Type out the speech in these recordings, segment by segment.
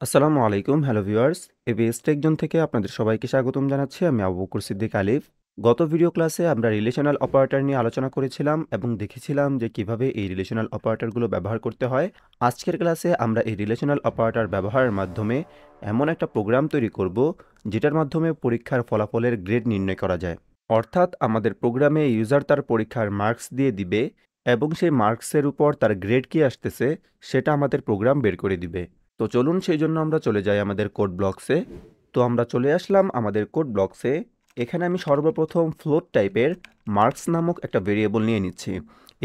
আসসালামু আলাইকুম, hello viewers. ABS TechZone থেকে আপনাদের সবাইকে স্বাগতম জানাচ্ছি। আমি আবু বকর সিদ্দিক আলিফ। গত ভিডিও ক্লাসে আমরা রিলেশনাল অপারেটর নিয়ে আলোচনা করেছিলাম এবং দেখেছিলাম যে কিভাবে এই রিলেশনাল অপারেটরগুলো ব্যবহার করতে হয়। আজকের ক্লাসে আমরা এই রিলেশনাল অপারেটর ব্যবহারের মাধ্যমে এমন একটা প্রোগ্রাম তৈরি করব যেটার মাধ্যমে পরীক্ষার ফলাফলের গ্রেড নির্ণয় করা যায়। অর্থাৎ আমাদের প্রোগ্রামে ইউজার তার পরীক্ষার মার্কস দিয়ে দিবে এবং সেই মার্কসের উপর তার গ্রেড কি আসতেছে সেটা আমাদের প্রোগ্রাম বের করে দিবে। তো চলুন সেই জন্য আমরা চলে যাই আমাদের কোড ব্লকসে। তো আমরা চলে আসলাম আমাদের কোড ব্লকসে। এখানে আমি সর্বপ্রথম ফ্লোট টাইপের মার্কস নামক একটা ভেরিয়েবল নিয়ে নিচ্ছি।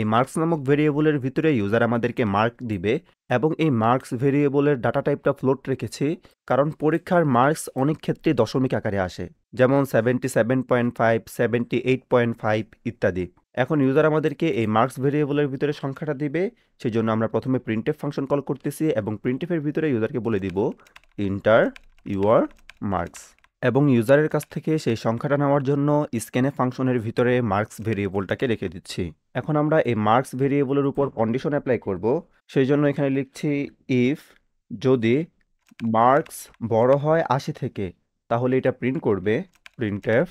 এই মার্কস নামক ভেরিয়েবলের ভিতরে ইউজার আমাদেরকে মার্ক দিবে এবং এই মার্কস ভেরিয়েবলের ডাটা টাইপটা ফ্লোট রেখেছি কারণ পরীক্ষার মার্কস অনেক ক্ষেত্রে দশমিক আকারে আসে, যেমন 77.5, 78.5 ইত্যাদি। এখন ইউজার আমাদেরকে এই মার্কস ভেরিয়েবলের ভিতরে সংখ্যাটা দিবে, সেই জন্য আমরা প্রথমে প্রিন্টএফ ফাংশন কল করতেছি এবং প্রিন্টএফের ভিতরে ইউজারকে বলে দিব ইন্টার ইউর মার্কস এবং ইউজারের কাছ থেকে সেই সংখ্যাটা নেওয়ার জন্য স্ক্যানএফ ফাংশনের ভিতরে মার্কস ভেরিয়েবলটাকে রেখে দিচ্ছি। এখন আমরা এই মার্কস ভেরিয়েবলের উপর কন্ডিশন অ্যাপ্লাই করব, সেই জন্য এখানে লিখছি ইফ যদি মার্কস বড় হয় 80 থেকে তাহলে এটা প্রিন্ট করবে প্রিন্টএফ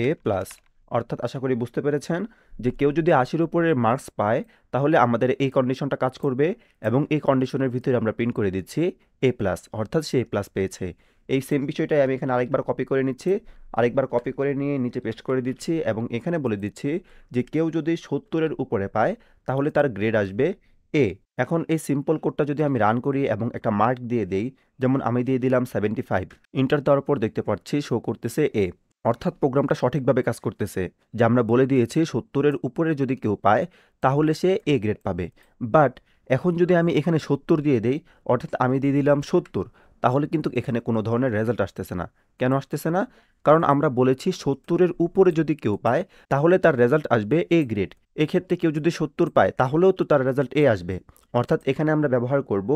এ প্লাস। অর্থাৎ আশা করি বুঝতে পেরেছেন যে কেউ যদি 80-র উপরে মার্কস পায় তাহলে আমাদের এই কন্ডিশনটা কাজ করবে এবং এই কন্ডিশনের ভিতরে আমরা প্রিন্ট করে দিচ্ছি এ প্লাস, অর্থাৎ সে এ প্লাস পেয়েছে। এই সেম বিষয়টাই আমি এখানে আরেকবার কপি করে নিচ্ছি, আরেকবার কপি করে নিয়ে নিচে পেস্ট করে দিচ্ছি এবং এখানে বলে দিচ্ছি যে কেউ যদি 70-এর উপরে পায় তাহলে তার গ্রেড আসবে এ। এখন এই সিম্পল কোডটা যদি আমি রান করি এবং একটা মার্ক দিয়ে দেই, যেমন আমি দিয়ে দিলাম 75, ইন্টার দেওয়ার পর দেখতে পাচ্ছি শো করতেছে এ, অর্থাৎ প্রোগ্রামটা সঠিকভাবে কাজ করতেছে। যে আমরা বলে দিয়েছি 70-এর উপরে যদি কেউ পায় তাহলে সে এ গ্রেড পাবে। বাট এখন যদি আমি এখানে 70 দিয়ে দেই, অর্থাৎ আমি দিয়ে দিলাম 70, তাহলে কিন্তু এখানে কোনো ধরনের রেজাল্ট আসতেছে না। কেন আসতেছে না? কারণ আমরা বলেছি 70-এর উপরে যদি কেউ পায় তাহলে তার রেজাল্ট আসবে এ গ্রেড। এক্ষেত্রে কেউ যদি 70 পায় তাহলেও তো তার রেজাল্ট এ আসবে। অর্থাৎ এখানে আমরা ব্যবহার করব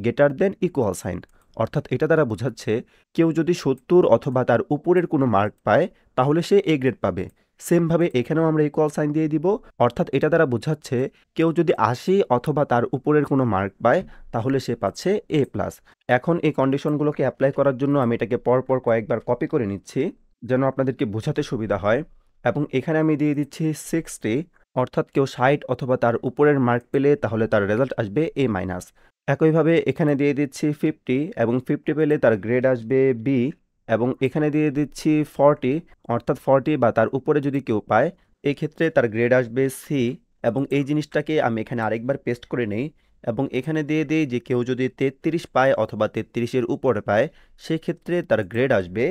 গ্রেটার দেন ইকুয়াল সাইন। অর্থাৎ এটা দ্বারা বোঝাচ্ছে কেউ যদি 70 অথবা তার উপরের কোনো মার্ক পায় তাহলে সে এ গ্রেড পাবে। সেমভাবে এখানেও আমরা ইকুয়াল সাইন দিয়ে দিব, অর্থাৎ এটা দ্বারা বোঝাচ্ছে কেউ যদি 80 অথবা তার উপরের কোনো মার্ক পায় তাহলে সে পাচ্ছে এ প্লাস। এখন এই কন্ডিশনগুলোকে অ্যাপ্লাই করার জন্য আমি এটাকে পরপর কয়েকবার কপি করে নিচ্ছি যেন আপনাদেরকে বোঝাতে সুবিধা হয়। এবং এখানে আমি দিয়ে দিচ্ছি 60, অর্থাৎ কেউ 60 অথবা তার উপরের মার্ক পেলে তাহলে তার রেজাল্ট আসবে এ মাইনাস। একইভাবে এখানে দিয়ে দিচ্ছি 50 এবং 50 পেলে তার গ্রেড আসবে বি এবং এখানে দিয়ে দিচ্ছি 40, অর্থাৎ 40 বা তার উপরে যদি কেউ পায় এক্ষেত্রে তার গ্রেড আসবে সি। এবং এই জিনিসটাকে আমি এখানে আরেকবার পেস্ট করে নেই এবং এখানে দিয়ে দিই যে কেউ যদি 33 পায় অথবা 33-এর উপরে পায় সেক্ষেত্রে তার গ্রেড আসবে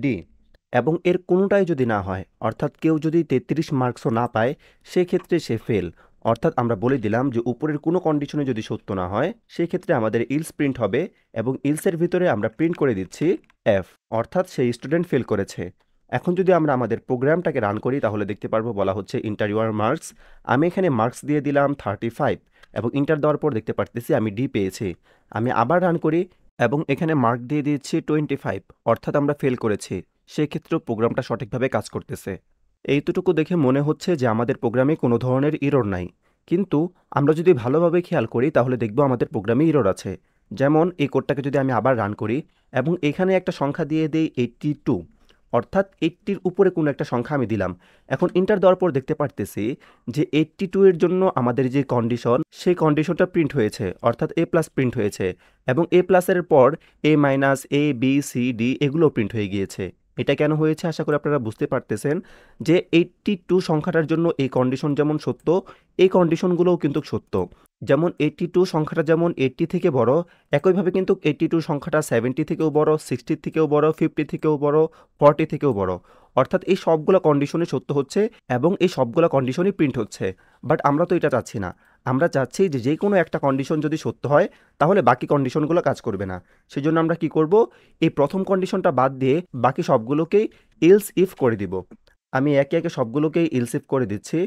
ডি। এবং এর কোনোটাই যদি না হয়, অর্থাৎ কেউ যদি 33 মার্কসও না পায় সেক্ষেত্রে সে ফেল। অর্থাৎ আমরা বলে দিলাম যে উপরের কোনো কন্ডিশনে যদি সত্য না হয় সেক্ষেত্রে আমাদের ইলস প্রিন্ট হবে এবং ইলসের ভিতরে আমরা প্রিন্ট করে দিচ্ছি এফ, অর্থাৎ সেই স্টুডেন্ট ফেল করেছে। এখন যদি আমরা আমাদের প্রোগ্রামটাকে রান করি তাহলে দেখতে পারবো বলা হচ্ছে ইন্টার ইউর মার্কস। আমি এখানে মার্কস দিয়ে দিলাম 35 এবং ইন্টার দেওয়ার পর দেখতে পারতেছি আমি ডি পেয়েছি। আমি আবার রান করি এবং এখানে মার্ক দিয়ে দিচ্ছি 25, অর্থাৎ আমরা ফেল করেছি। সেক্ষেত্রেও প্রোগ্রামটা সঠিকভাবে কাজ করতেছে। এইতটুকু দেখে মনে হচ্ছে যে আমাদের প্রোগ্রামে কোনো ধরনের ইরর নাই, কিন্তু আমরা যদি ভালোভাবে খেয়াল করি তাহলে দেখব আমাদের প্রোগ্রামে ইরর আছে। যেমন এই কোডটাকে যদি আমি আবার রান করি এবং এখানে একটা সংখ্যা দিয়ে দেই 82, অর্থাৎ 80-র উপরে কোনো একটা সংখ্যা আমি দিলাম। এখন ইন্টার দেওয়ার পর দেখতে পারতেছি যে 82 এর জন্য আমাদের যে কন্ডিশন সেই কন্ডিশনটা প্রিন্ট হয়েছে, অর্থাৎ এ প্লাস প্রিন্ট হয়েছে এবং এ প্লাসের পর এ minus, A B C D এগুলো প্রিন্ট হয়ে গিয়েছে। এটা কেন হয়েছে আশা করি আপনারা বুঝতে পারতেছেন যে 82 সংখ্যাটার জন্য এই কন্ডিশন যেমন সত্য এই কন্ডিশনগুলোও কিন্তু সত্য। যেমন 82 সংখ্যাটা যেমন 80 থেকে বড়, একইভাবে কিন্তু 82 সংখ্যাটা 70 থেকেও বড়, 60 থেকেও বড়, 50 থেকেও বড়, 40 থেকেও বড়। অর্থাৎ এই সবগুলো কন্ডিশনই সত্য হচ্ছে এবং এই সবগুলো কন্ডিশনই প্রিন্ট হচ্ছে। বাট আমরা তো এটা চাচ্ছি না। আমরা চাচ্ছি যে কোনো একটা কন্ডিশন যদি সত্য হয় তাহলে বাকি কন্ডিশনগুলো কাজ করবে না। সেজন্য আমরা কি করব, এই প্রথম কন্ডিশনটা বাদ দিয়ে বাকি সবগুলোকেই ইলস ইফ করে দিব। আমি একে একে সবগুলোকেই ইলস ইফ করে দিচ্ছি।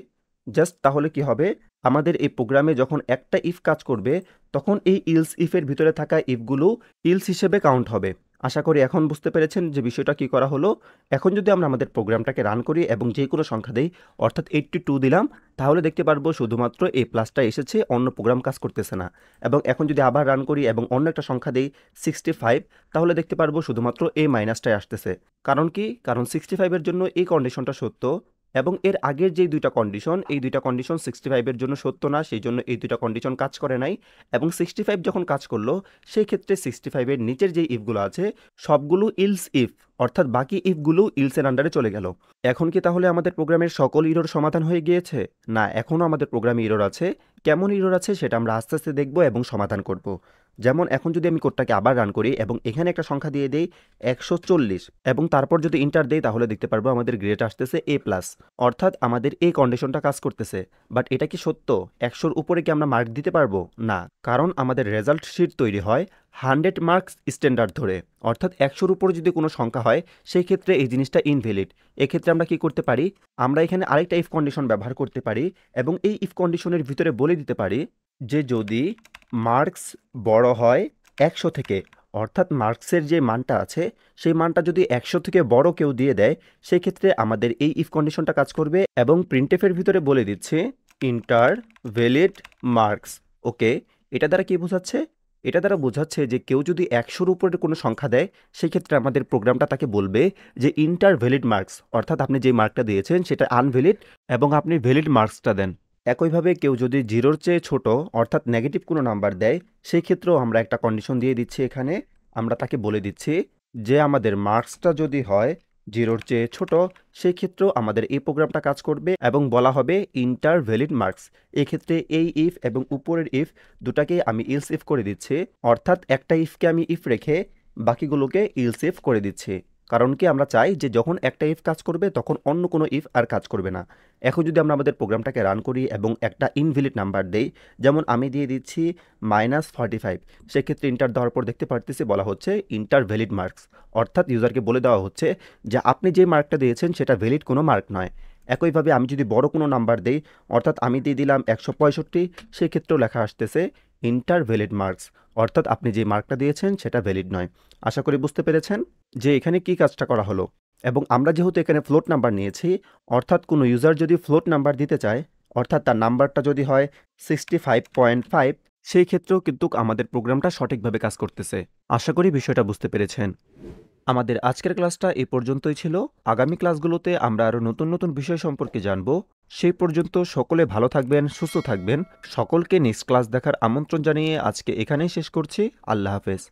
জাস্ট তাহলে কি হবে, আমাদের এই প্রোগ্রামে যখন একটা ইফ কাজ করবে তখন এই ইলস ইফের ভিতরে থাকা ইফগুলো ইলস হিসেবে কাউন্ট হবে। আশা করি এখন বুঝতে পেরেছেন যে বিষয়টা কি করা হলো। এখন যদি আমরা আমাদের প্রোগ্রামটাকে রান করি এবং যে কোনো সংখ্যা দেই, অর্থাৎ 82 দিলাম, তাহলে দেখতে পারবো শুধুমাত্র এই প্লাসটা এসেছে, অন্য প্রোগ্রাম কাজ করতেছে না। এবং এখন যদি আবার রান করি এবং অন্য একটা সংখ্যা দেই 65, তাহলে দেখতে পারবো শুধুমাত্র এই মাইনাসটাই আসতেছে। কারণ কি? কারণ 65 এর জন্য এই কন্ডিশনটা সত্য এবং এর আগের যেই দুইটা কন্ডিশন, এই দুইটা কন্ডিশন 65 এর জন্য সত্য না, সেই জন্য এই দুইটা কন্ডিশন কাজ করে নাই। এবং 65 যখন কাজ করলো, সেই ক্ষেত্রে 65 এর নিচের যে ইফগুলো আছে সবগুলো ইলস ইফ, অর্থাৎ বাকি ইফগুলো ইলসের আন্ডারে চলে গেল। এখন কি তাহলে আমাদের প্রোগ্রামের সকল ইরর সমাধান হয়ে গিয়েছে? না, এখনও আমাদের প্রোগ্রামে ইরর আছে। কেমন ইরর আছে সেটা আমরা আস্তে আস্তে দেখব এবং সমাধান করব। যেমন এখন যদি আমি কোডটাকে আবার রান করি এবং এখানে একটা সংখ্যা দিয়ে দেই 140 এবং তারপর যদি ইন্টার দেই, তাহলে দেখতে পারবো আমাদের গ্রেড আসতেছে A+, অর্থাৎ আমাদের এই কন্ডিশনটা কাজ করতেছে। বাট এটা কি সত্য? 100-র উপরে কি আমরা মার্ক দিতে পারবো? না, কারণ আমাদের রেজাল্ট শিট তৈরি হয় 100 মার্কস স্ট্যান্ডার্ড ধরে, অর্থাৎ 100-র উপরে যদি কোনো সংখ্যা হয় সেই ক্ষেত্রে এই জিনিসটা ইনভ্যালিড। এক্ষেত্রে আমরা কি করতে পারি? আমরা এখানে আরেকটা ইফ কন্ডিশন ব্যবহার করতে পারি এবং এই ইফ কন্ডিশনের ভিতরে বলে দিতে পারি যে যদি মার্কস বড় হয় 100 থেকে, অর্থাৎ মার্কসের যে মানটা আছে সেই মানটা যদি 100 থেকে বড় কেউ দিয়ে দেয়, সেই ক্ষেত্রে আমাদের এই ইফ কন্ডিশনটা কাজ করবে। এবং প্রিন্টএফের ভিতরে বলে দিচ্ছে ইন্টার ভ্যালিড মার্কস। ওকে, এটা দ্বারা কি বোঝাচ্ছে? এটা দ্বারা বোঝাচ্ছে যে কেউ যদি 100-র উপরে কোনো সংখ্যা দেয়, সেই ক্ষেত্রে আমাদের প্রোগ্রামটা তাকে বলবে যে ইন্টার ভ্যালিড মার্কস, অর্থাৎ আপনি যে মার্কটা দিয়েছেন সেটা আনভ্যালিড এবং আপনি ভ্যালিড মার্কসটা দেন। একইভাবে কেউ যদি 0-র চেয়ে ছোট, অর্থাৎ নেগেটিভ কোনো নাম্বার দেয়, সেই ক্ষেত্রেও আমরা একটা কন্ডিশন দিয়ে দিচ্ছি। এখানে আমরা তাকে বলে দিচ্ছি যে আমাদের মার্কসটা যদি হয় 0-র চেয়ে ছোট, সেই ক্ষেত্রেও আমাদের এই প্রোগ্রামটা কাজ করবে এবং বলা হবে ইন্টার ভ্যালিড মার্কস। এক্ষেত্রে এই ইফ এবং উপরের ইফ দুটাকেই আমি ইলস ইফ করে দিচ্ছি, অর্থাৎ একটা ইফকে আমি ইফ রেখে বাকিগুলোকে ইলস ইফ করে দিচ্ছি। কারণ কি আমরা চাই যে যখন একটা ইফ কাজ করবে তখন অন্য কোনো ইফ আর কাজ করবে না। এখন যদি আমরা আমাদের প্রোগ্রামটাকে রান করি এবং একটা ইনভ্যালিড নাম্বার দেই, যেমন আমি দিয়ে দিচ্ছি -45, সেক্ষেত্রে ইন্টার দেওয়ার পর দেখতে পারতেছি বলা হচ্ছে ইন্টার ভ্যালিড মার্কস, অর্থাৎ ইউজারকে বলে দেওয়া হচ্ছে যে আপনি যে মার্কটা দিয়েছেন সেটা ভ্যালিড কোনো মার্ক নয়। একইভাবে আমি যদি বড় কোনো নাম্বার দেই, অর্থাৎ আমি দিয়ে দিলাম 165, সেক্ষেত্রেও লেখা আসতেছে ইন্টার ভ্যালিড মার্কস, অর্থাৎ আপনি যে মার্কটা দিয়েছেন সেটা ভ্যালিড নয়। আশা করি বুঝতে পেরেছেন যে এখানে কি কাজটা করা হলো। এবং আমরা যেহেতু এখানে ফ্লোট নাম্বার নিয়েছি, অর্থাৎ কোনো ইউজার যদি ফ্লোট নাম্বার দিতে চায়, অর্থাৎ তার নাম্বারটা যদি হয় 65.5, সেই ক্ষেত্রেও কিন্তু আমাদের প্রোগ্রামটা সঠিকভাবে কাজ করতেছে। আশা করি বিষয়টা বুঝতে পেরেছেন। আমাদের আজকের ক্লাসটা এই পর্যন্তই ছিল। আগামী ক্লাসগুলোতে আমরা আরও নতুন নতুন বিষয় সম্পর্কে জানব। সেই পর্যন্ত সকলে ভালো থাকবেন, সুস্থ থাকবেন। সকলকে নেক্সট ক্লাস দেখার আমন্ত্রণ জানিয়ে আজকে এখানেই শেষ করছি। আল্লাহ হাফেজ।